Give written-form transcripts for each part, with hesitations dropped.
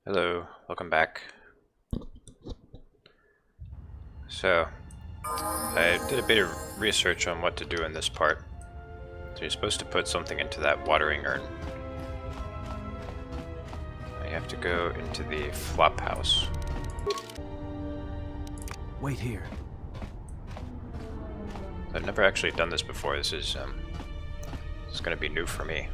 Hello, welcome back. So, I did a bit of research on what to do in this part. So you're supposed to put something into that watering urn. You have to go into the flop house. Wait here. I've never actually done this before. This is going to be new for me.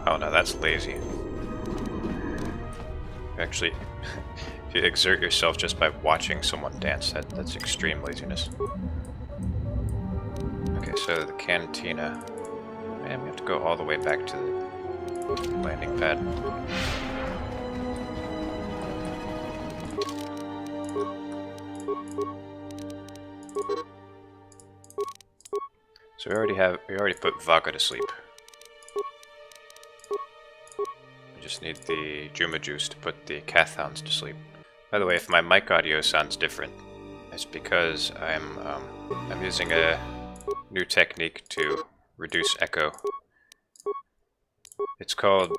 Oh no, that's lazy. Actually, if you exert yourself just by watching someone dance, that's extreme laziness. Okay, so the cantina. Man, we have to go all the way back to the landing pad. So we already put Vaga to sleep. We just need the Juma juice to put the Cathounds to sleep. By the way, if my mic audio sounds different, it's because I'm using a new technique to reduce echo. It's called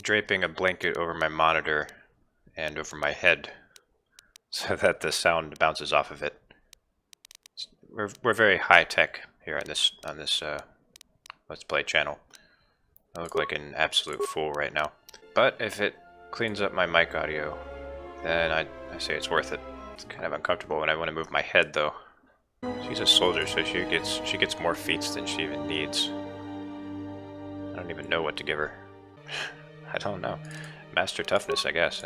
draping a blanket over my monitor and over my head so that the sound bounces off of it. We're very high tech here on this Let's Play channel. I look like an absolute fool right now. But if it cleans up my mic audio, then I say it's worth it. It's kind of uncomfortable when I want to move my head though. She's a soldier, so she gets more feats than she even needs. I don't even know what to give her. I don't know. Master toughness, I guess.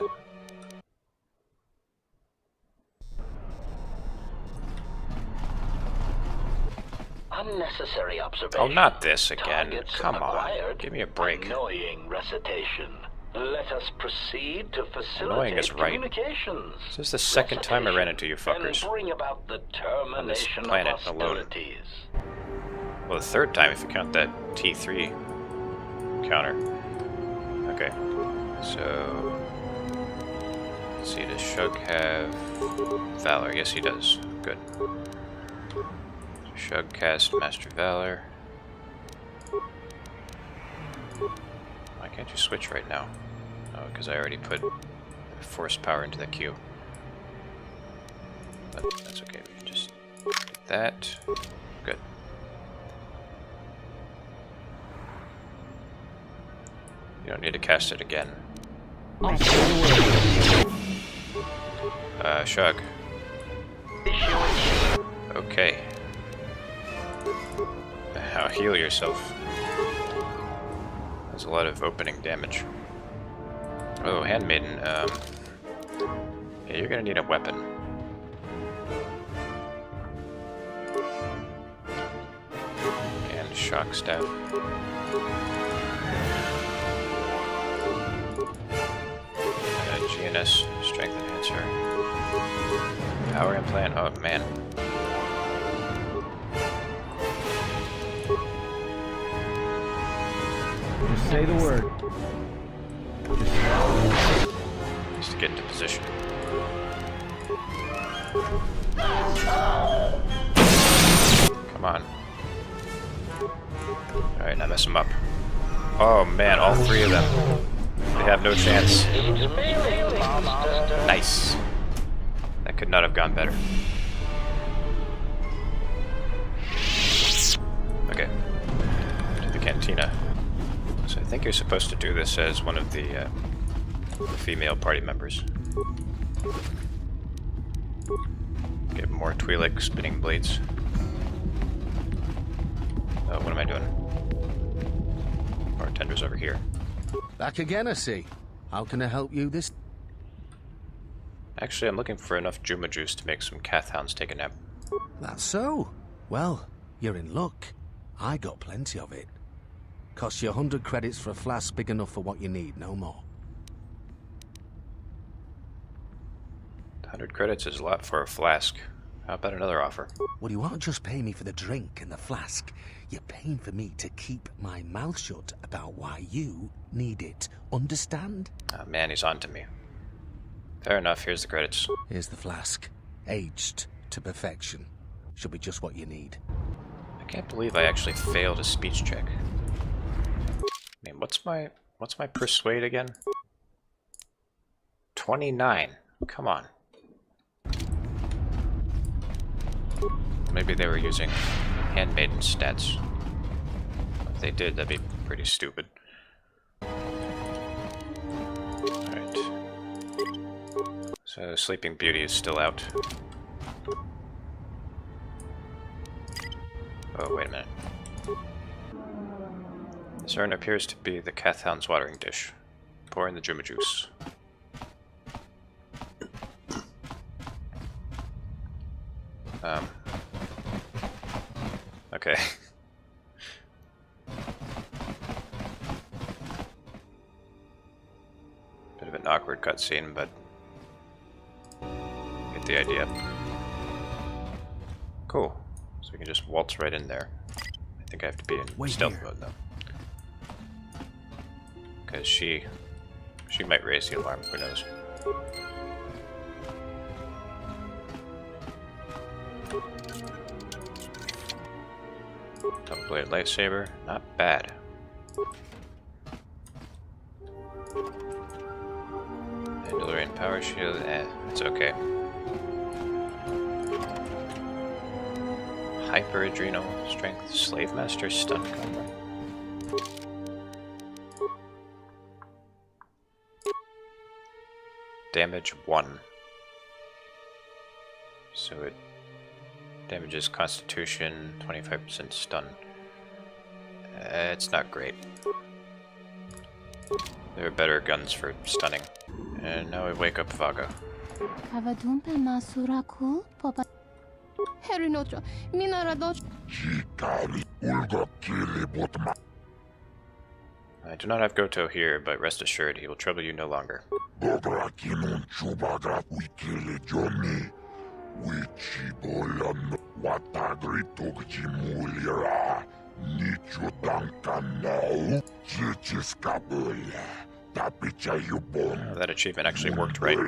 Unnecessary observation. Oh, not this again. Targets Come on. acquired. Give me a break. Annoying recitation. Let us proceed to Annoying is facilitate right. communications. This is the second time I ran into you fuckers. And bring about the on this termination planet of alone. hostilities. Well, the third time if you count that T3 counter. Okay. So let's see, does Shug have Valor? Yes, he does. Good. So Shug cast Master Valor. Why can't you switch right now? Oh, because I already put force power into the queue. But that's okay, we can just get that. Good. You don't need to cast it again. Shug. Okay. Now heal yourself. That's a lot of opening damage. Oh, Handmaiden. Yeah, you're gonna need a weapon. And shock staff. GNS strength enhancer. Power implant. Oh man. Just say the word. Needs to get into position. Come on. Alright, now mess them up. Oh man, all three of them. They have no chance. Nice. That could not have gone better. Okay. To the cantina. So I think you're supposed to do this as one of the female party members. Get more Twi'lek spinning blades. Oh, what am I doing? Bartender's over here. Back again, I see. How can I help you this? Actually, I'm looking for enough Juma juice to make some Kathhounds take a nap. That's so. Well, you're in luck. I got plenty of it. Costs you 100 credits for a flask big enough for what you need, no more. 100 credits is a lot for a flask. How about another offer? Well, you won't just pay me for the drink and the flask. You're paying for me to keep my mouth shut about why you need it. Understand? Oh man, he's on to me. Fair enough, here's the credits. Here's the flask. Aged to perfection. Should be just what you need. I can't believe I actually failed a speech check. I mean, what's my persuade again? 29. Come on. Maybe they were using handmaiden stats. If they did, that'd be pretty stupid. Alright. So Sleeping Beauty is still out. Oh, wait a minute. This urn appears to be the Kathhound's watering dish. Pour in the Juma juice. Okay. Bit of an awkward cutscene, but get the idea. Cool. So we can just waltz right in there. I think I have to be in stealth mode though. Because she might raise the alarm, who knows. Double-bladed lightsaber, not bad. Mandalorian power shield, it's okay. Hyper Adrenal Strength Slave Master Stun Combo. Damage 1. So it damages Constitution, 25% stun. It's not great. There are better guns for stunning. And now we wake up Vaga. I do not have Goto here, but rest assured he will trouble you no longer. That achievement actually worked right.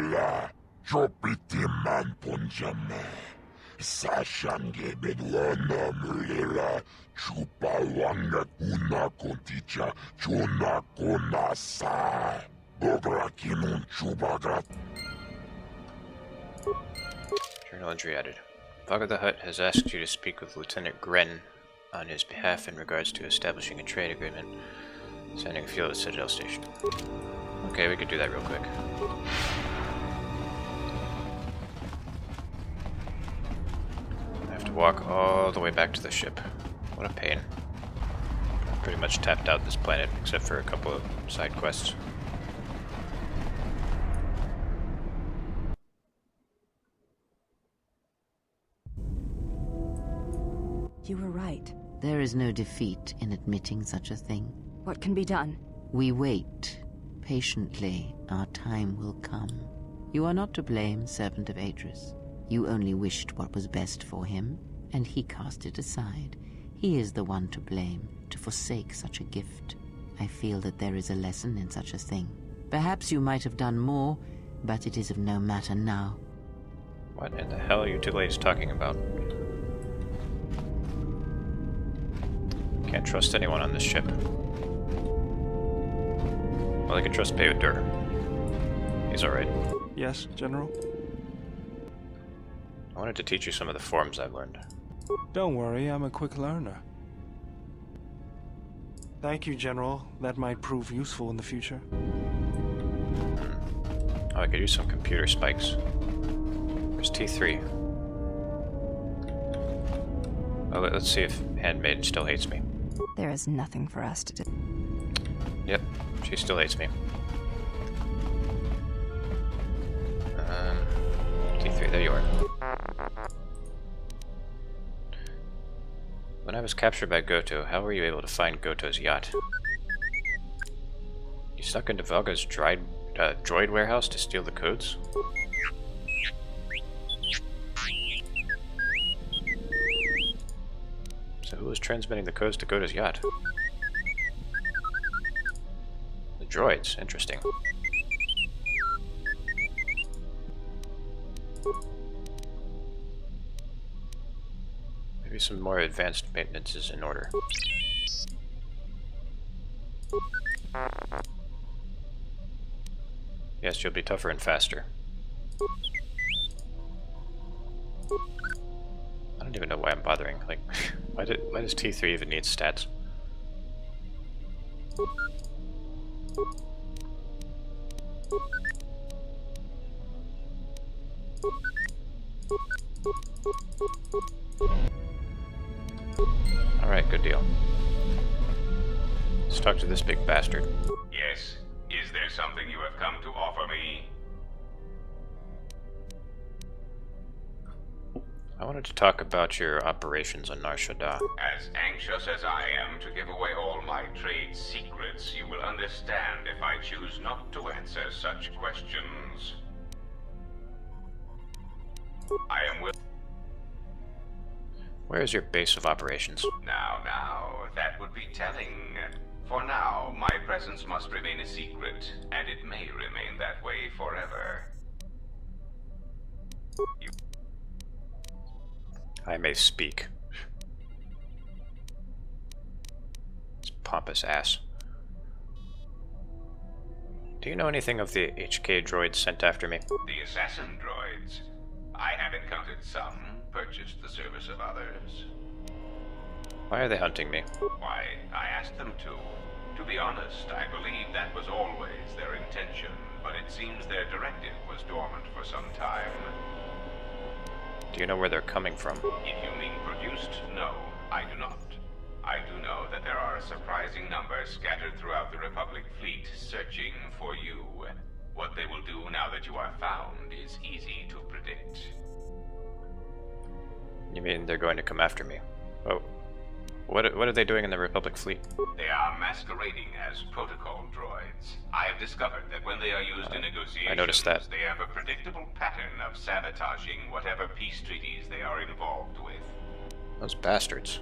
Journal entry added. Vaga the Hutt has asked you to speak with Lieutenant Gren on his behalf in regards to establishing a trade agreement. Sending a fuel to Citadel Station. Okay, we could do that real quick. I have to walk all the way back to the ship. What a pain. I've pretty much tapped out this planet, except for a couple of side quests. You were right. There is no defeat in admitting such a thing. What can be done? We wait. Patiently, our time will come. You are not to blame, Servant of Atris. You only wished what was best for him, and he cast it aside. He is the one to blame, to forsake such a gift. I feel that there is a lesson in such a thing. Perhaps you might have done more, but it is of no matter now. What in the hell are you two ladies talking about? Can't trust anyone on this ship. Well, I can trust Peodur. He's alright. Yes, General? I wanted to teach you some of the forms I've learned. Don't worry, I'm a quick learner. Thank you, General. That might prove useful in the future. Oh, I could use some computer spikes. For Where's T3? Oh, let's see if Handmaiden still hates me. There is nothing for us to do. Yep, she still hates me. T3, there you are. When I was captured by Goto, how were you able to find Goto's yacht? You snuck into Velga's droid warehouse to steal the codes? So who was transmitting the codes to Goto's yacht? The droids, interesting. Maybe some more advanced maintenance is in order. Yes, you'll be tougher and faster. I don't even know why I'm bothering. Like, why does T3 even need stats? Alright, good deal. Let's talk to this big bastard. Yes. Is there something you have come to offer me? I wanted to talk about your operations on Nar Shaddaa. As anxious as I am to give away all my trade secrets, you will understand if I choose not to answer such questions. I am willing. Where is your base of operations? Now, that would be telling. For now, my presence must remain a secret, and it may remain that way forever. I may speak. This pompous ass. Do you know anything of the HK droids sent after me? The assassin droids. I have encountered some, purchased the service of others. Why are they hunting me? Why, I asked them to. To be honest, I believe that was always their intention, but it seems their directive was dormant for some time. Do you know where they're coming from? If you mean produced, no, I do not. I do know that there are a surprising number scattered throughout the Republic fleet searching for you. What they will do now that you are found is easy to predict. You mean they're going to come after me? Oh. What are they doing in the Republic fleet? They are masquerading as protocol droids. I have discovered that when they are used in negotiations, I noticed that. They have a predictable pattern of sabotaging whatever peace treaties they are involved with. Those bastards.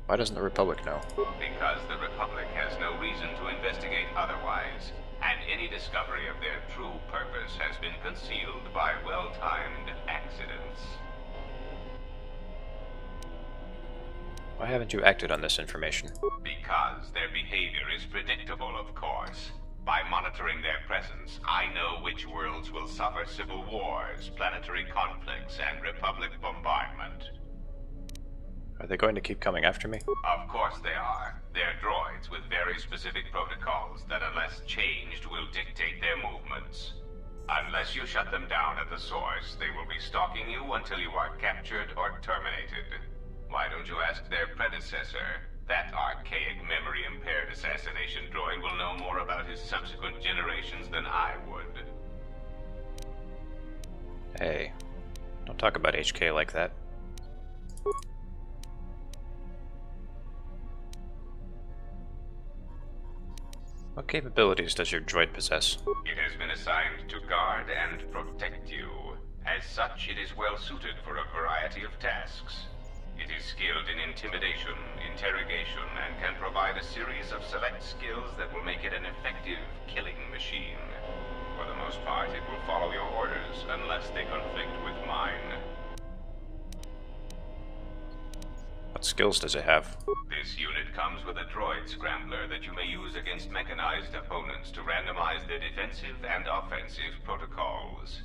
Why doesn't the Republic know? Because the Republic has no reason to investigate otherwise, and any discovery of their true purpose has been concealed by well-timed accidents. Why haven't you acted on this information? Because their behavior is predictable, of course. By monitoring their presence, I know which worlds will suffer civil wars, planetary conflicts, and Republic bombardment. Are they going to keep coming after me? Of course they are. They're droids with very specific protocols that, unless changed, will dictate their movements. Unless you shut them down at the source, they will be stalking you until you are captured or terminated. Why don't you ask their predecessor? That archaic, memory-impaired assassination droid will know more about his subsequent generations than I would. Hey, don't talk about HK like that. What capabilities does your droid possess? It has been assigned to guard and protect you. As such, it is well suited for a variety of tasks. It is skilled in intimidation, interrogation, and can provide a series of select skills that will make it an effective killing machine. For the most part, it will follow your orders unless they conflict with mine. What skills does it have? This unit comes with a droid scrambler that you may use against mechanized opponents to randomize their defensive and offensive protocols.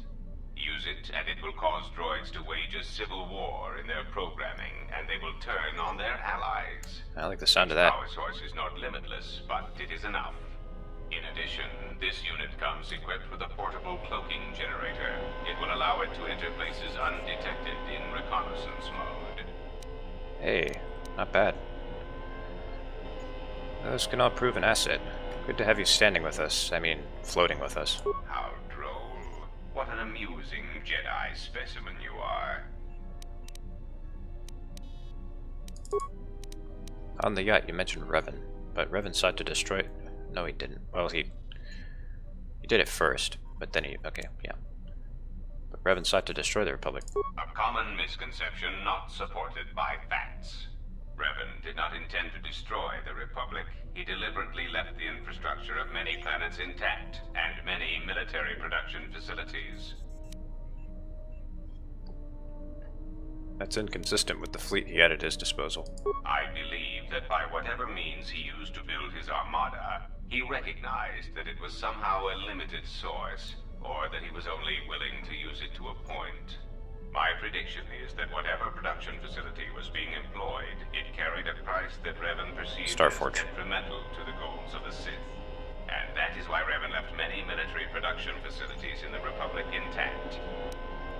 Use it, and it will cause droids to wage a civil war in their programming, and they will turn on their allies. I like the sound of that. Power source is not limitless, but it is enough. In addition, this unit comes equipped with a portable cloaking generator. It will allow it enter places undetected in reconnaissance mode. Hey, not bad. Those can all prove an asset. Good to have you standing with us. I mean, floating with us. How droll. What an amusing Jedi specimen you are. On the yacht, you mentioned Revan, but Revan sought to destroy... No, he didn't. Well, he did it first, but then he... Okay, yeah. But Revan sought to destroy the Republic. A common misconception not supported by facts. Revan did not intend to destroy the Republic. He deliberately left the infrastructure of many planets intact, and many military production facilities. That's inconsistent with the fleet he had at his disposal. I believe that by whatever means he used to build his armada, he recognized that it was somehow a limited source, or that he was only willing to use it to a point. My prediction is that whatever production facility was being employed, it carried a price that Revan perceived as detrimental to the goals of the Sith. And that is why Revan left many military production facilities in the Republic intact.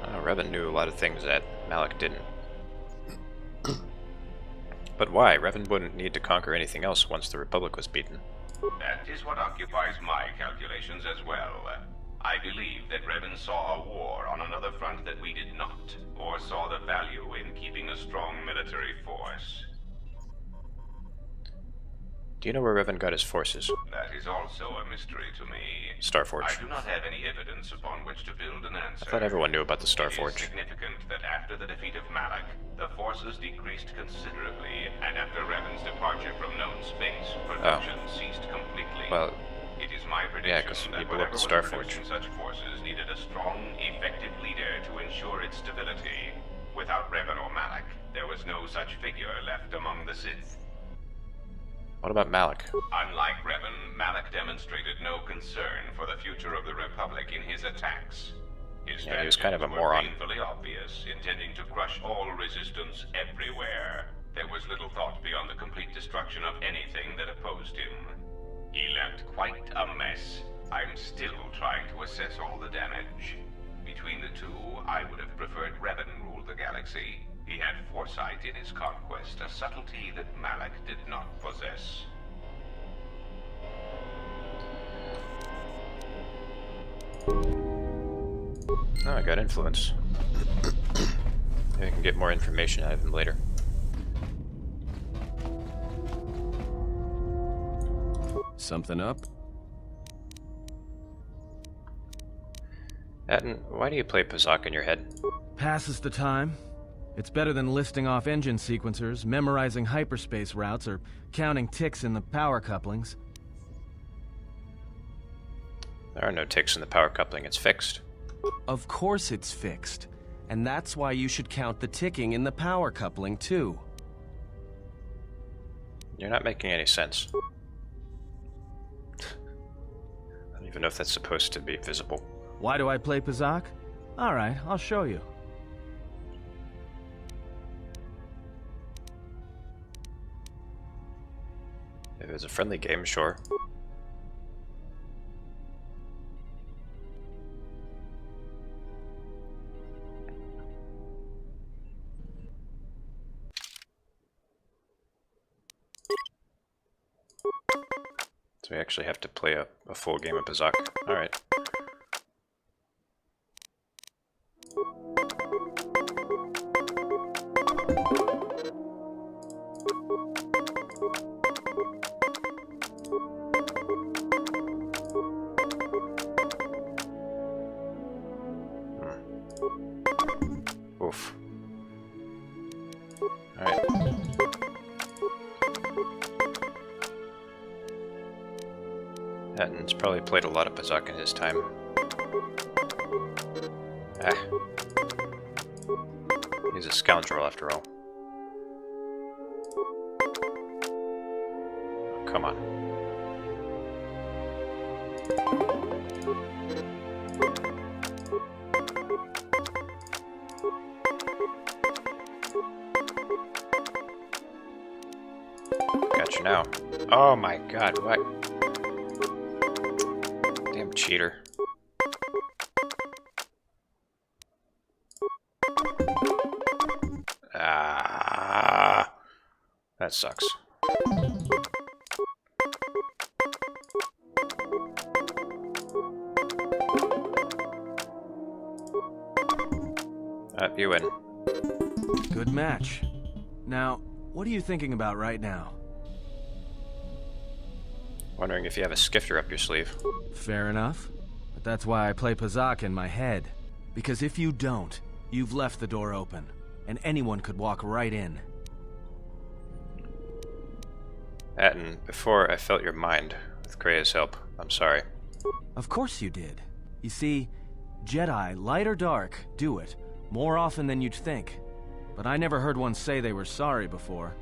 Revan knew a lot of things that Malak didn't. But why? Revan wouldn't need to conquer anything else once the Republic was beaten. That is what occupies my calculations as well. I believe that Revan saw a war on another front that we did not, or saw the value in keeping a strong military force. Do you know where Revan got his forces? That is also a mystery to me. Starforge. I do not have any evidence upon which to build an answer. I thought everyone knew about the It Starforge. is significant that after the defeat of Malak, the forces decreased considerably, and after Revan's departure from known space, production ceased completely. Well, it is my yeah, because prediction he that blew up whatever the was Starforge. producing such forces needed a strong, effective leader to ensure its stability. Without Revan or Malak, there was no such figure left among the Sith. What about Malak? Unlike Revan, Malak demonstrated no concern for the future of the Republic in his attacks. His Yeah, he was kind of a strategies moron. were painfully obvious, intending to crush all resistance everywhere. There was little thought beyond the complete destruction of anything that opposed him. He left quite a mess. I'm still trying to assess all the damage. Between the two, I would have preferred Revan rule the galaxy. He had foresight in his conquest, a subtlety that Malak did not possess. Oh, I got influence. Maybe I can get more information out of him later. Something up? Atten, why do you play Pazak in your head? Passes the time. It's better than listing off engine sequencers, memorizing hyperspace routes, or counting ticks in the power couplings. There are no ticks in the power coupling, it's fixed. Of course it's fixed. And that's why you should count the ticking in the power coupling, too. You're not making any sense. I don't even know if that's supposed to be visible. Why do I play Pazak? Alright, I'll show you. If it was a friendly game, sure. So we actually have to play a full game of Pazak. Alright. Oof. Alright. Hatton's probably played a lot of Pazak in his time. Ah. He's a scoundrel after all. Oh, come on. Gotcha now. Oh my god, what? Damn cheater. That sucks. You win. Good match. Now, what are you thinking about right now? Wondering if you have a skifter up your sleeve. Fair enough. But that's why I play Pazak in my head. Because if you don't, you've left the door open, and anyone could walk right in. Atten, before I felt your mind with Krea's help. I'm sorry. Of course you did. You see, Jedi, light or dark, do it more often than you'd think. But I never heard one say they were sorry before.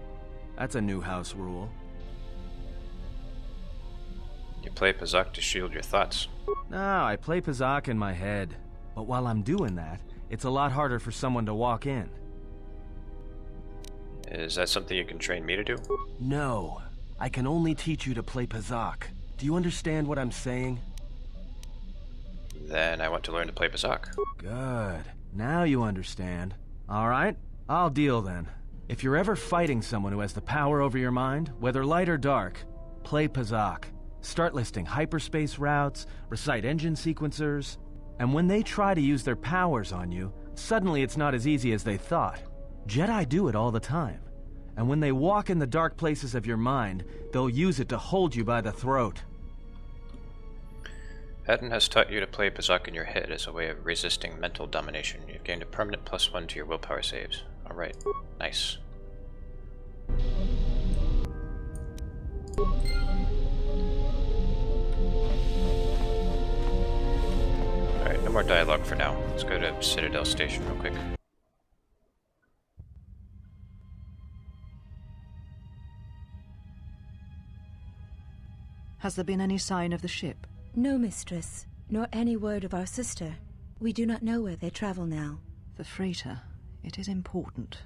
That's a new house rule. You play Pazak to shield your thoughts. No, I play Pazak in my head. But while I'm doing that, it's a lot harder for someone to walk in. Is that something you can train me to do? No. I can only teach you to play Pazak. Do you understand what I'm saying? Then I want to learn to play Pazak. Good. Now you understand. Alright, I'll deal then. If you're ever fighting someone who has the power over your mind, whether light or dark, play Pazak. Start listing hyperspace routes, recite engine sequencers, and when they try to use their powers on you, suddenly it's not as easy as they thought. Jedi do it all the time. And when they walk in the dark places of your mind, they'll use it to hold you by the throat. Atten has taught you to play Pazak in your head as a way of resisting mental domination. You've gained a permanent +1 to your willpower saves. Alright, nice. Alright, no more dialogue for now. Let's go to Citadel Station real quick. Has there been any sign of the ship? No, mistress, nor any word of our sister. We do not know where they travel now. The freighter. It is important.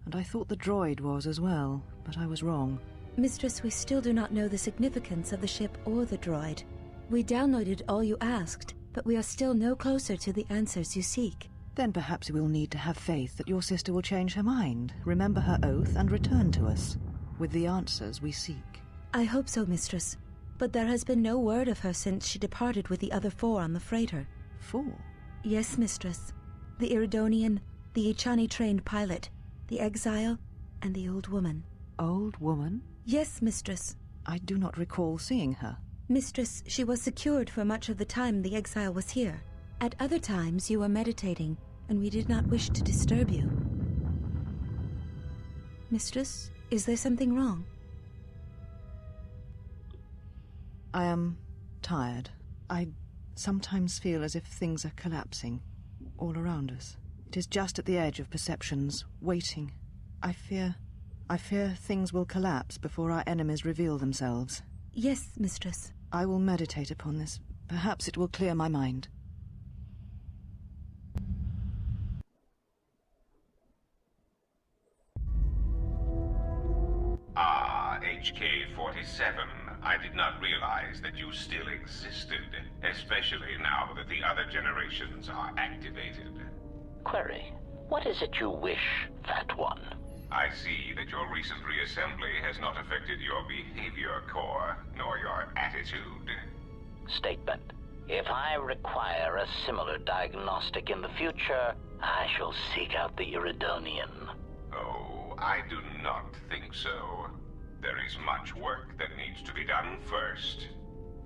And I thought the droid was as well, but I was wrong. Mistress, we still do not know the significance of the ship or the droid. We downloaded all you asked, but we are still no closer to the answers you seek. Then perhaps we'll need to have faith that your sister will change her mind, remember her oath, and return to us with the answers we seek. I hope so, mistress. But there has been no word of her since she departed with the other 4 on the freighter. 4? Yes, mistress. The Iridonian, the Ichani-trained pilot, the exile, and the old woman. Old woman? Yes, mistress. I do not recall seeing her. Mistress, she was secured for much of the time the exile was here. At other times you were meditating, and we did not wish to disturb you. Mistress, is there something wrong? I am tired. I sometimes feel as if things are collapsing all around us. It is just at the edge of perceptions, waiting. I fear things will collapse before our enemies reveal themselves. Yes, mistress. I will meditate upon this. Perhaps it will clear my mind. Ah, HK-47. I did not realize that you still existed, especially now that the other generations are activated. Query, what is it you wish, Fat One? I see that your recent reassembly has not affected your behavior core, nor your attitude. Statement. If I require a similar diagnostic in the future, I shall seek out the Iridonian. Oh, I do not think so. There is much work that needs to be done first.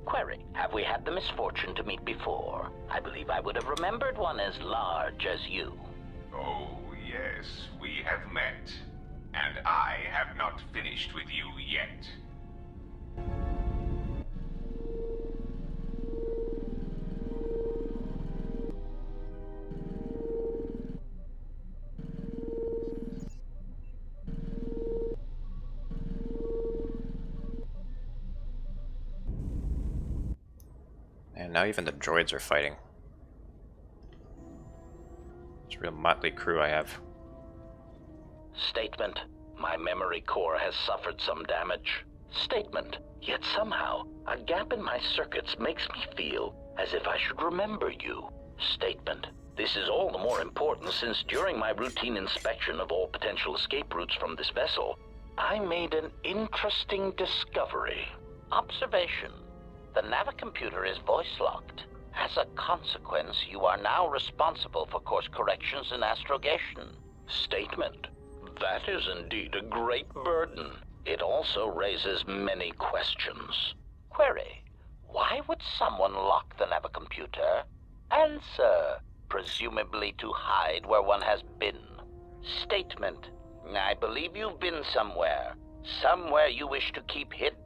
Query, have we had the misfortune to meet before? I believe I would have remembered one as large as you. Oh, yes, we have met. And I have not finished with you yet. And now even the droids are fighting. It's a real motley crew I have. Statement. My memory core has suffered some damage. Statement. Yet somehow, a gap in my circuits makes me feel as if I should remember you. Statement. This is all the more important since during my routine inspection of all potential escape routes from this vessel, I made an interesting discovery. Observation. The navicomputer is voice-locked. As a consequence, you are now responsible for course corrections and astrogation. Statement. That is indeed a great burden. It also raises many questions. Query. Why would someone lock the navicomputer? Answer. Presumably to hide where one has been. Statement. I believe you've been somewhere. Somewhere you wish to keep hidden.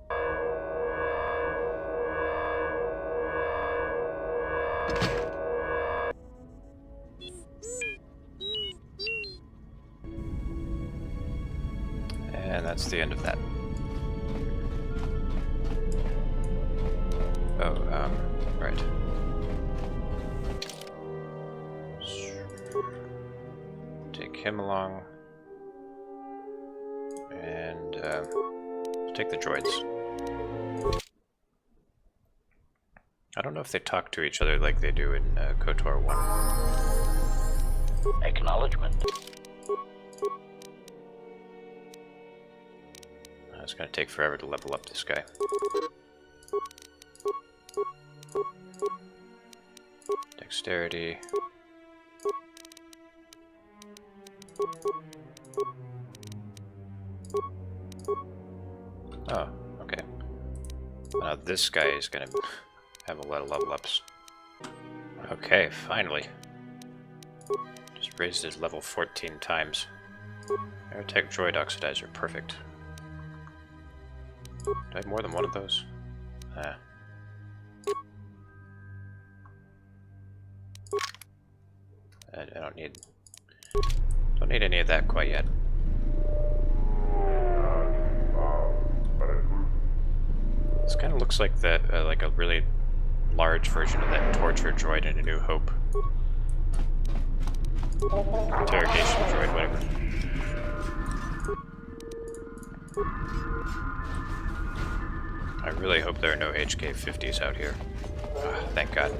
And that's the end of that. Oh, right. Take him along. And, take the droids. I don't know if they talk to each other like they do in KotOR 1. Acknowledgement. It's gonna take forever to level up this guy. Dexterity. Oh, okay. Now this guy is gonna have a lot of level ups. Okay, finally. Just raised his level 14 times. Aerotech Droid Oxidizer, perfect. Do I have more than one of those? Ah. I don't need any of that quite yet. This kind of looks like that, like a really large version of that torture droid in A New Hope. Interrogation droid, whatever. I really hope there are no HK-50s out here. Oh, thank God.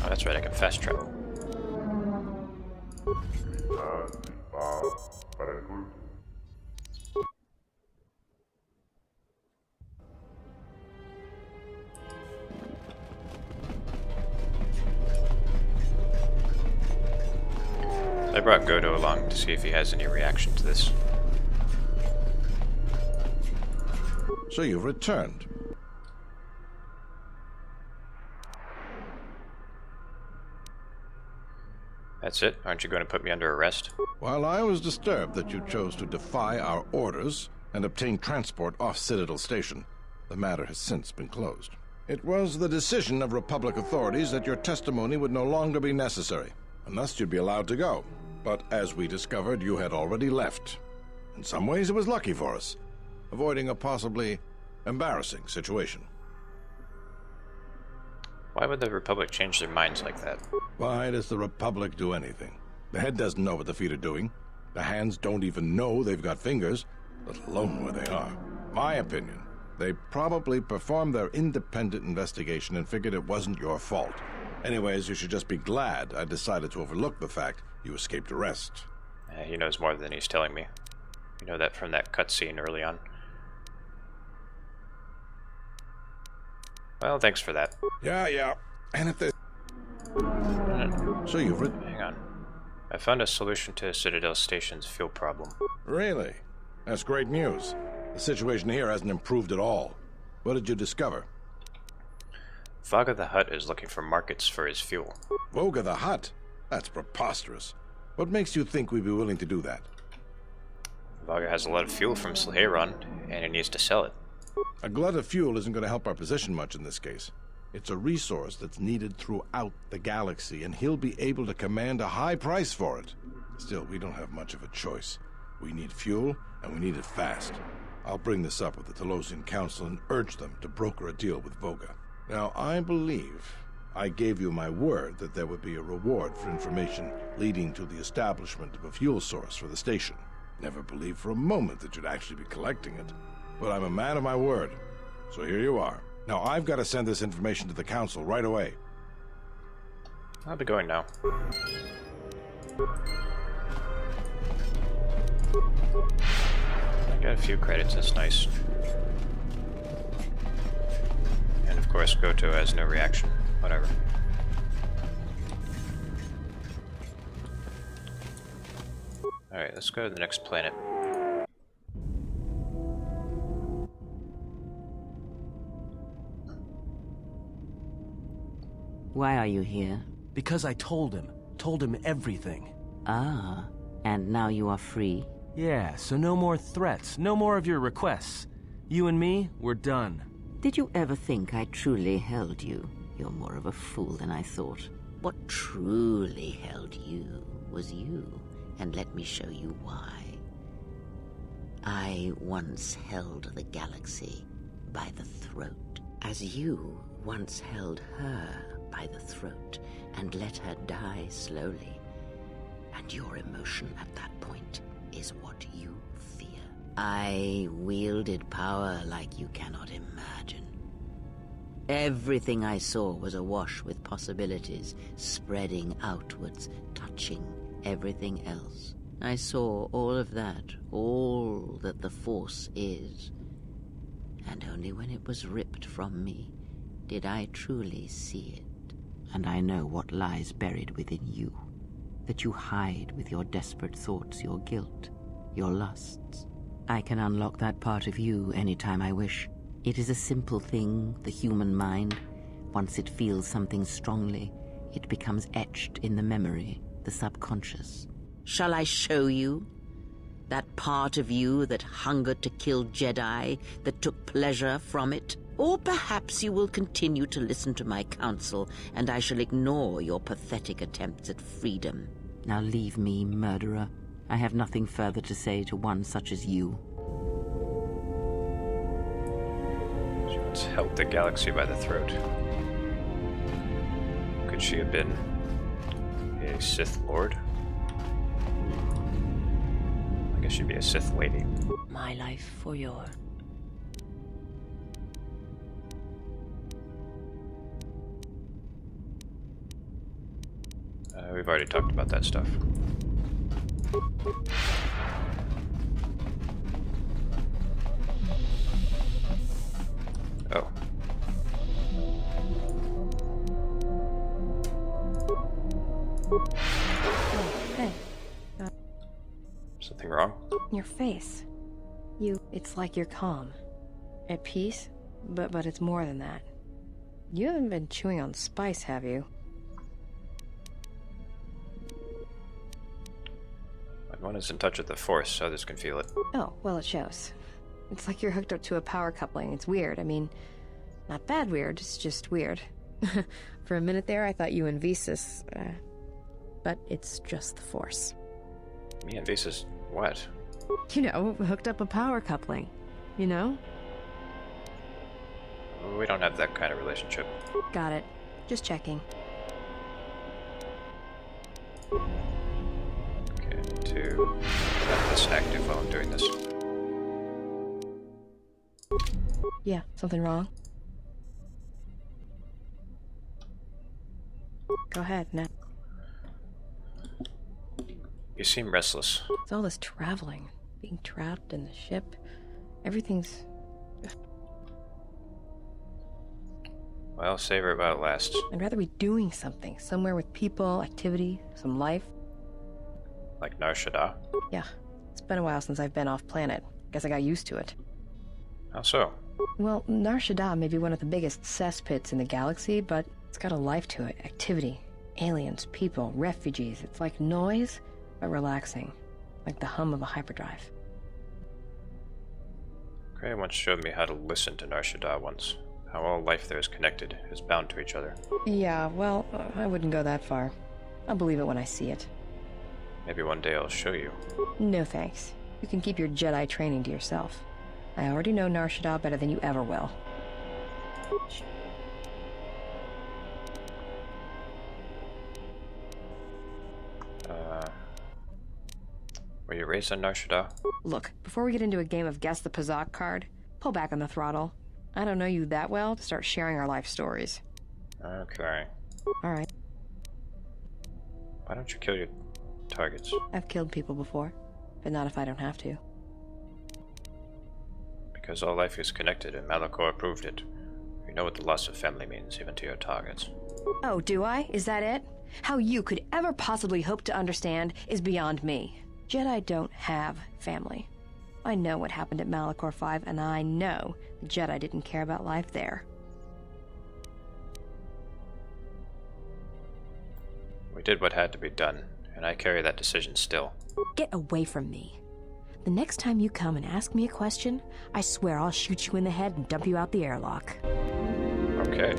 Oh, that's right, I can fast travel. I brought Godo along to see if he has any reaction to this. So you've returned. That's it? Aren't you going to put me under arrest? While I was disturbed that you chose to defy our orders and obtain transport off Citadel Station, the matter has since been closed. It was the decision of Republic authorities that your testimony would no longer be necessary, and thus you'd be allowed to go. But as we discovered, you had already left. In some ways, it was lucky for us, avoiding a possibly embarrassing situation. Why would the Republic change their minds like that? Why does the Republic do anything? The head doesn't know what the feet are doing. The hands don't even know they've got fingers, let alone where they are. My opinion, they probably performed their independent investigation and figured it wasn't your fault. Anyways, you should just be glad I decided to overlook the fact you escaped arrest. He knows more than he's telling me. You know that from that cutscene early on. Well, thanks for that. Yeah. And if they... So you've... Hang on. I found a solution to Citadel Station's fuel problem. Really? That's great news. The situation here hasn't improved at all. What did you discover? Vaga the Hutt is looking for markets for his fuel. Voga the Hutt? That's preposterous. What makes you think we'd be willing to do that? Vaga has a lot of fuel from Slheron, and he needs to sell it. A glut of fuel isn't going to help our position much in this case. It's a resource that's needed throughout the galaxy, and he'll be able to command a high price for it. Still, we don't have much of a choice. We need fuel, and we need it fast. I'll bring this up with the Telosian Council and urge them to broker a deal with Voga. Now, I believe I gave you my word that there would be a reward for information leading to the establishment of a fuel source for the station. Never believed for a moment that you'd actually be collecting it. But I'm a man of my word. So here you are. Now I've got to send this information to the Council right away. I'll be going now. I got a few credits, that's nice. And of course, KotOR has no reaction. Whatever. Alright, let's go to the next planet. Why are you here? Because I told him everything. Ah, and now you are free? Yeah, so no more threats, no more of your requests. You and me, we're done. Did you ever think I truly held you? You're more of a fool than I thought. What truly held you was you, and let me show you why. I once held the galaxy by the throat, as you once held her by the throat and let her die slowly. And your emotion at that point is what you fear. I wielded power like you cannot imagine. Everything I saw was awash with possibilities, spreading outwards, touching everything else. I saw all of that, all that the Force is. And only when it was ripped from me did I truly see it. And I know what lies buried within you, that you hide with your desperate thoughts, your guilt, your lusts. I can unlock that part of you anytime I wish. It is a simple thing, the human mind. Once it feels something strongly, it becomes etched in the memory, the subconscious. Shall I show you? That part of you that hungered to kill Jedi, that took pleasure from it? Or perhaps you will continue to listen to my counsel, and I shall ignore your pathetic attempts at freedom. Now leave me, murderer. I have nothing further to say to one such as you. She once held the galaxy by the throat. Could she have been a Sith Lord? I guess she'd be a Sith lady. My life for your... We've already talked about that stuff. Oh. Hey. Something wrong? Your face. It's like you're calm. At peace, but it's more than that. You haven't been chewing on spice, have you? When one is in touch with the Force, others can feel it. Oh, well, it shows. It's like you're hooked up to a power coupling. It's weird. I mean, not bad weird, it's just weird. For a minute there, I thought you and Visas, but it's just the Force. Me and Visas, what? You know, hooked up a power coupling. You know? We don't have that kind of relationship. Got it. Just checking. Okay, I need to have this active while I'm doing this. Yeah, something wrong? Go ahead, now. You seem restless. It's all this traveling, being trapped in the ship. Everything's... Well, savor it while it lasts. I'd rather be doing something, somewhere with people, activity, some life. Like Nar Shaddaa? Yeah, it's been a while since I've been off planet. Guess I got used to it. How so? Well, Nar Shaddaa may be one of the biggest cesspits in the galaxy, but it's got a life to it. Activity, aliens, people, refugees. It's like noise, but relaxing. Like the hum of a hyperdrive. Gray once showed me how to listen to Nar Shaddaa once. How all life there is connected, is bound to each other. Yeah, well, I wouldn't go that far. I'll believe it when I see it. Maybe one day I'll show you. No thanks. You can keep your Jedi training to yourself. I already know Nar Shaddaa better than you ever will. Were you raised on Nar Shaddaa? Look, before we get into a game of Guess the Pazak card, pull back on the throttle. I don't know you that well to start sharing our life Okay. Alright. Why don't you kill your targets? I've killed people before, but not if I don't have to. Because all life is connected, and Malachor proved it. You know what the loss of family means, even to your targets. Oh, do I? Is that it? How you could ever possibly hope to understand is beyond me. Jedi don't have family. I know what happened at Malachor 5, and I know the Jedi didn't care about life there. We did what had to be done, and I carry that decision still. Get away from me. The next time you come and ask me a question, I swear I'll shoot you in the head and dump you out the airlock. Okay.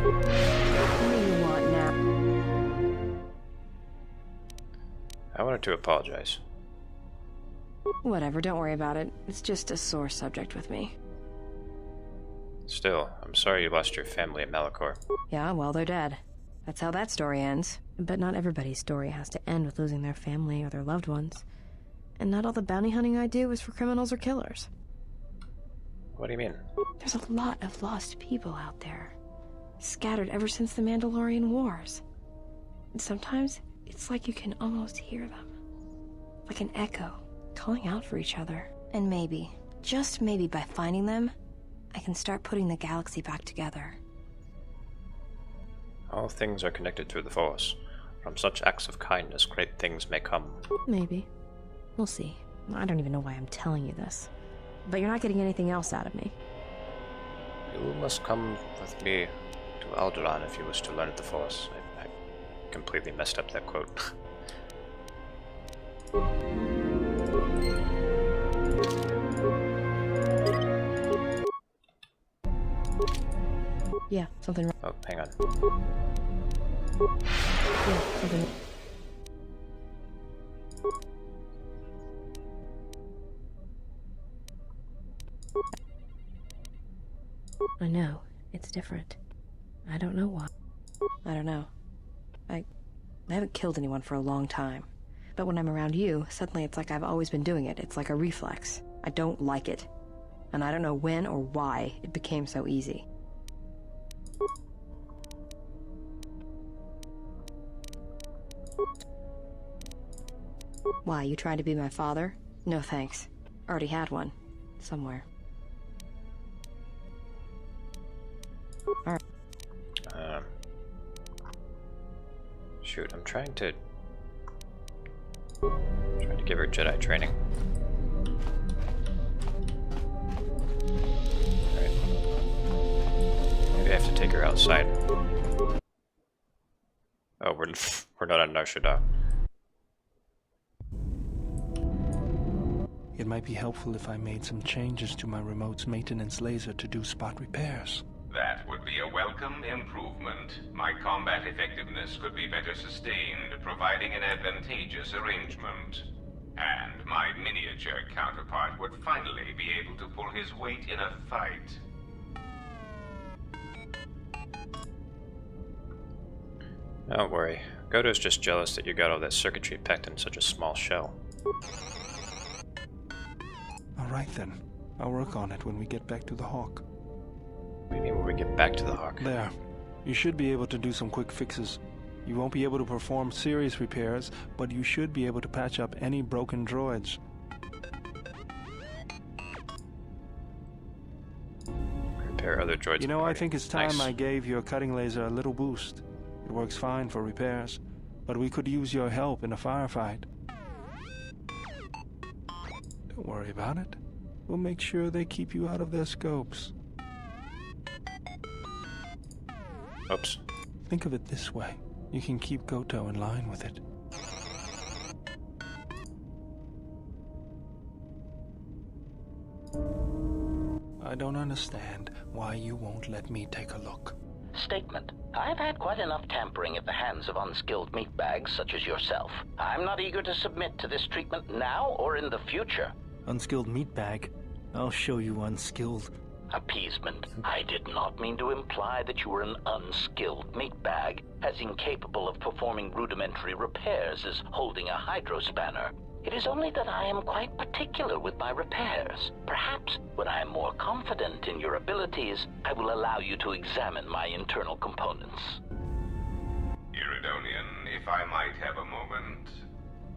What do you want now? I wanted to apologize. Whatever, don't worry about it. It's just a sore subject with me. Still, I'm sorry you lost your family at Malachor. Yeah, well, they're dead. That's how that story ends. But not everybody's story has to end with losing their family or their loved ones. And not all the bounty hunting I do is for criminals or killers. What do you mean? There's a lot of lost people out there. Scattered ever since the Mandalorian Wars. And sometimes, it's like you can almost hear them. Like an echo, calling out for each other. And maybe, just maybe by finding them, I can start putting the galaxy back together. All things are connected through the Force. From such acts of kindness, great things may come. Maybe. We'll see. I don't even know why I'm telling you this. But you're not getting anything else out of me. You must come with me to Onderon if you wish to learn the Force. I completely messed up that quote. Yeah, something wrong. Oh, hang on. Yeah, something. I know. It's different. I don't know why. I don't know. I haven't killed anyone for a long time. But when I'm around you, suddenly it's like I've always been doing it. It's like a reflex. I don't like it. And I don't know when or why it became so easy. Why, you trying to be my father? No thanks. Already had one. Somewhere. Alright. Shoot, I'm trying to give her Jedi training. Alright. Maybe I have to take her outside. Oh, we're not on Nar Shaddaa. It might be helpful if I made some changes to my remote's maintenance laser to do spot repairs. That would be a welcome improvement. My combat effectiveness could be better sustained, providing an advantageous arrangement. And my miniature counterpart would finally be able to pull his weight in a fight. Don't worry. KotOR's just jealous that you got all that circuitry packed in such a small shell. Alright then. I'll work on it when we get back to the Hawk. What do you mean when we get back to the Hawk? There. You should be able to do some quick fixes. You won't be able to perform serious repairs, but you should be able to patch up any broken droids. Repair other droids. You know, I think it's time nice. I gave your cutting laser a little boost. It works fine for repairs, but we could use your help in a firefight. Don't worry about it. We'll make sure they keep you out of their scopes. Oops. Think of it this way. You can keep KotOR in line with it. I don't understand why you won't let me take a look. Statement. I've had quite enough tampering at the hands of unskilled meatbags such as yourself. I'm not eager to submit to this treatment now or in the future. Unskilled meatbag? I'll show you unskilled. Appeasement. I did not mean to imply that you were an unskilled meatbag, as incapable of performing rudimentary repairs as holding a hydrospanner. It is only that I am quite particular with my repairs. Perhaps when I am more confident in your abilities, I will allow you to examine my internal components. Iridonian, if if I might have a moment.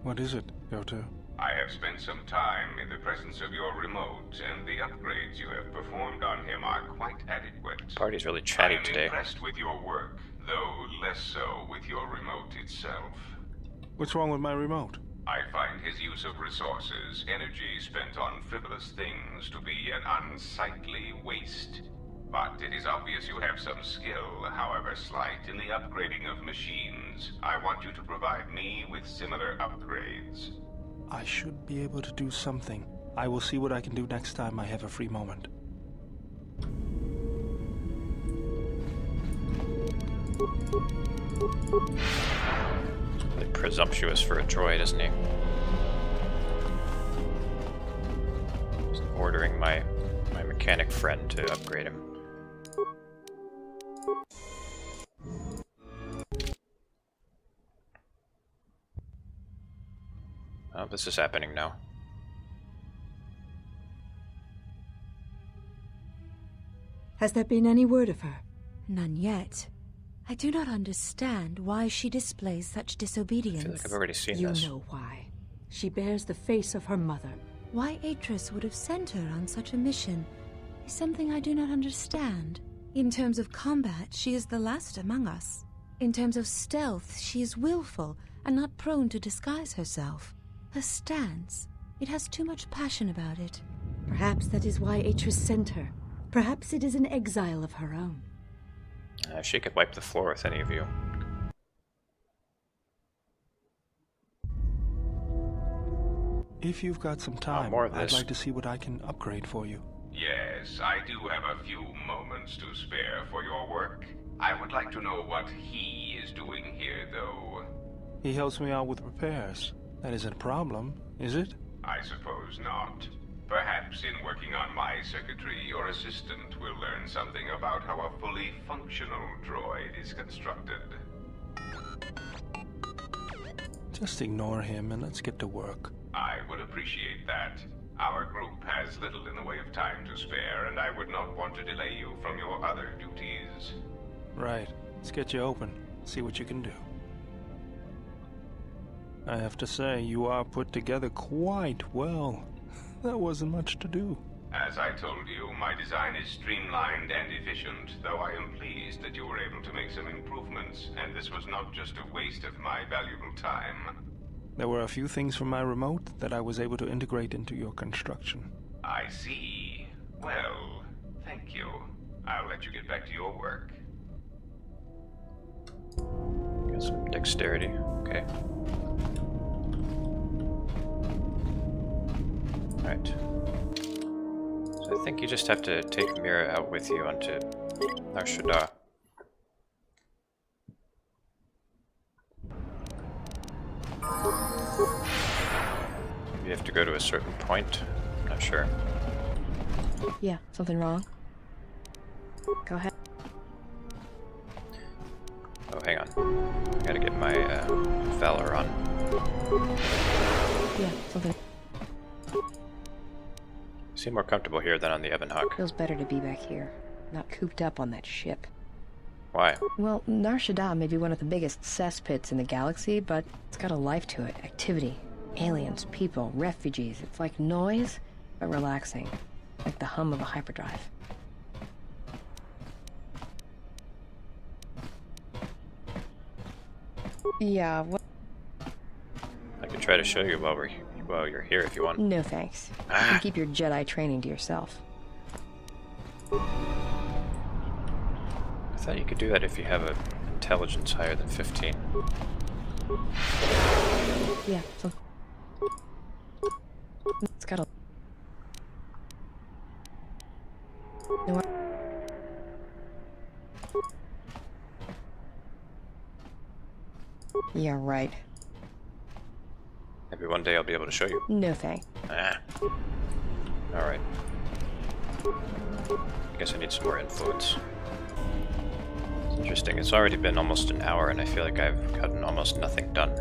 What is it, KotOR? I have spent some time in the presence of your remote, and the upgrades you have performed on him are quite adequate. Party's really chatty I am today. impressed with your work, though less so with your remote itself. What's wrong with my remote? I find his use of resources, energy spent on frivolous things, to be an unsightly waste. But it is obvious you have some skill, however slight, in the upgrading of machines. I want you to provide me with similar upgrades. I should be able to do something. I will see what I can do next time I have a free moment. Really presumptuous for a droid, isn't he? Just ordering my mechanic friend to upgrade him. Oh, this is happening now. Has there been any word of her? None yet. I do not understand why she displays such disobedience. I feel like I've already seen You this. know why. She bears the face of her mother. Why Atris would have sent her on such a mission is something I do not understand. In terms of combat, she is the last among us. In terms of stealth, she is willful and not prone to disguise herself. Her stance, it has too much passion about it. Perhaps that is why Atris sent her. Perhaps it is an exile of her own. She could wipe the floor with any of you. If you've got some time, more of I'd this. like to see what I can upgrade for you. Yes, I do have a few moments to spare for your work. I would like to know what he is doing here, though. He helps me out with repairs. That isn't a problem, is it? I suppose not. Perhaps in working on my circuitry, your assistant will learn something about how a fully functional droid is constructed. Just ignore him and let's get to work. I would appreciate that. Our group has little in the way of time to spare, and I would not want to delay you from your other duties. Right. Let's get you open. See what you can do. I have to say, you are put together quite well. That wasn't much to do. As I told you, my design is streamlined and efficient, though I am pleased that you were able to make some improvements, and this was not just a waste of my valuable time. There were a few things from my remote that I was able to integrate into your construction. I see. Well, thank you. I'll let you get back to your work. Got some dexterity. Okay. Alright. So I think you just have to take Mira out with you onto Nar Shaddaa. You have to go to a certain point. I'm not sure. Yeah, something wrong? Go ahead. Oh, hang on. I gotta get my Valor on. Yeah, something. Seem more comfortable here than on the Ebonhawk. Feels better to be back here, not cooped up on that ship. Why? Well, Nar Shaddaa may be one of the biggest cesspits in the galaxy, but it's got a life to it. Activity. Aliens, people, refugees. It's like noise, but relaxing. Like the hum of a hyperdrive. Yeah, what? I could try to show you while you're here if you want. No thanks. You can keep your Jedi training to yourself. I thought you could do that if you have an intelligence higher than 15. Yeah, so it's got a... No, yeah, right. Maybe one day I'll be able to show you. No thanks. Alright. I guess I need some more influence. It's interesting, it's already been almost an hour and I feel like I've gotten almost nothing done.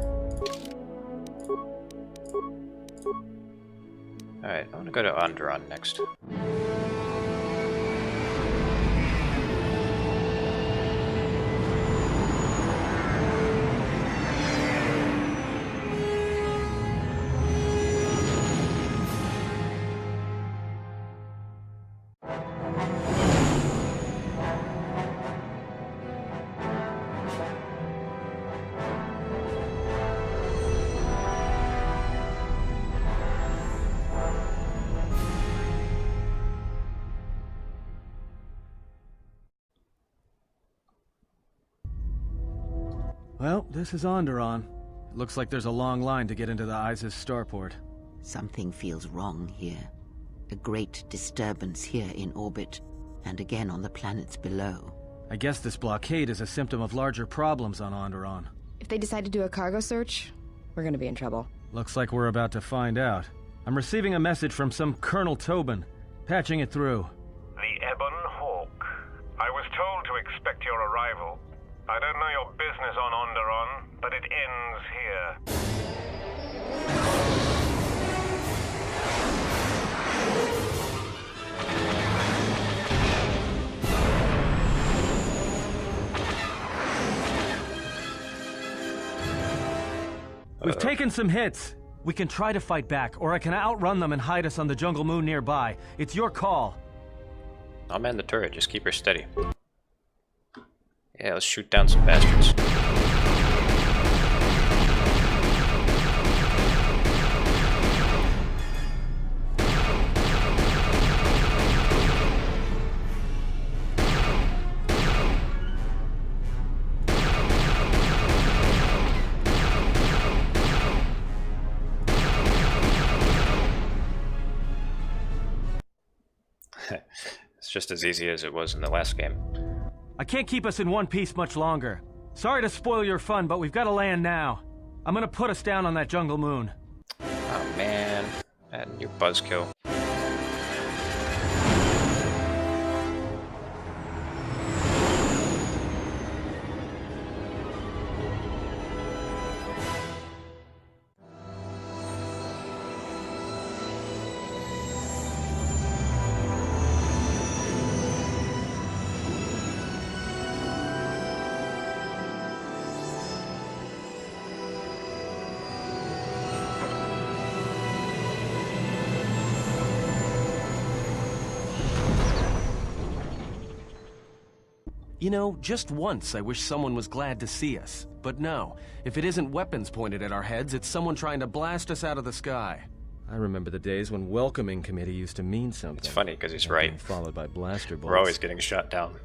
Alright, I want to go to Onderon next. Well, this is Onderon. It looks like there's a long line to get into the ISIS starport. Something feels wrong here. A great disturbance here in orbit, and again on the planets below. I guess this blockade is a symptom of larger problems on Onderon. If they decide to do a cargo search, we're gonna be in trouble. Looks like we're about to find out. I'm receiving a message from some Colonel Tobin. Patching it through. The Ebon Hawk. I was told to expect your arrival. I don't know your business on Onderon, but it ends here. We've taken some hits. We can try to fight back, or I can outrun them and hide us on the jungle moon nearby. It's your call. I'll man the turret, just keep her steady. Yeah, let's shoot down some bastards. It's just as easy as it was in the last game. I can't keep us in one piece much longer. Sorry to spoil your fun, but we've got to land now. I'm gonna put us down on that jungle moon. Oh man, and your buzzkill. You know, just once I wish someone was glad to see us. But no, if it isn't weapons pointed at our heads, it's someone trying to blast us out of the sky. I remember the days when welcoming committee used to mean something. It's funny because he's right. Followed by blaster bolts. We're always getting shot down.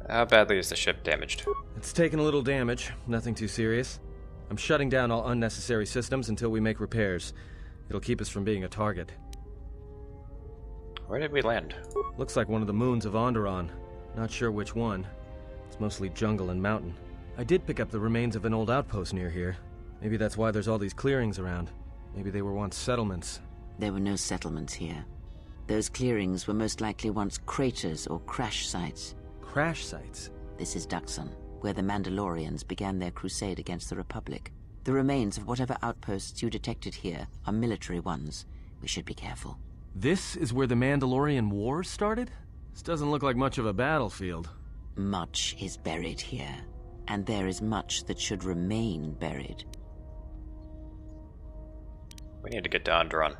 How badly is the ship damaged? It's taken a little damage, nothing too serious. I'm shutting down all unnecessary systems until we make repairs. It'll keep us from being a target. Where did we land? Looks like one of the moons of Onderon. Not sure which one. It's mostly jungle and mountain. I did pick up the remains of an old outpost near here. Maybe that's why there's all these clearings around. Maybe they were once settlements. There were no settlements here. Those clearings were most likely once craters or crash sites. Crash sites? This is Duxon, where the Mandalorians began their crusade against the Republic. The remains of whatever outposts you detected here are military ones. We should be careful. This is where the Mandalorian Wars started? This doesn't look like much of a battlefield. Much is buried here, and there is much that should remain buried. We need to get to Onderon.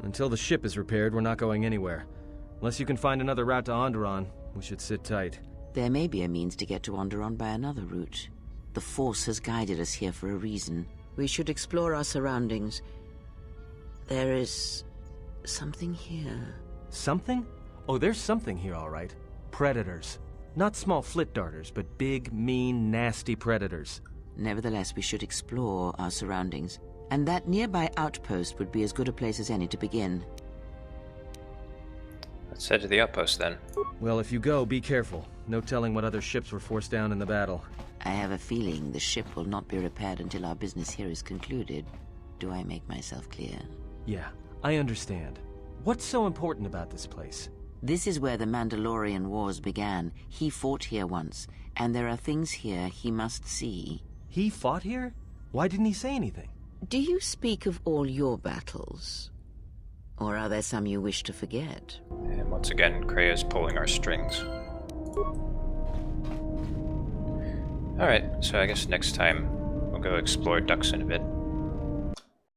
Until the ship is repaired, we're not going anywhere. Unless you can find another route to Onderon, we should sit tight. There may be a means to get to Onderon by another route. The Force has guided us here for a reason. We should explore our surroundings. There is something here. Something? Oh, there's something here, all right. Predators. Not small flit darters, but big, mean, nasty predators. Nevertheless, we should explore our surroundings. And that nearby outpost would be as good a place as any to begin. Let's head to the outpost then. Well, if you go, be careful. No telling what other ships were forced down in the battle. I have a feeling the ship will not be repaired until our business here is concluded. Do I make myself clear? Yeah, I understand. What's so important about this place? This is where the Mandalorian Wars began. He fought here once, and there are things here he must see. He fought here? Why didn't he say anything? Do you speak of all your battles? Or are there some you wish to forget? And once again, Krea's pulling our strings. Alright, so I guess next time we'll go explore Duxon a bit.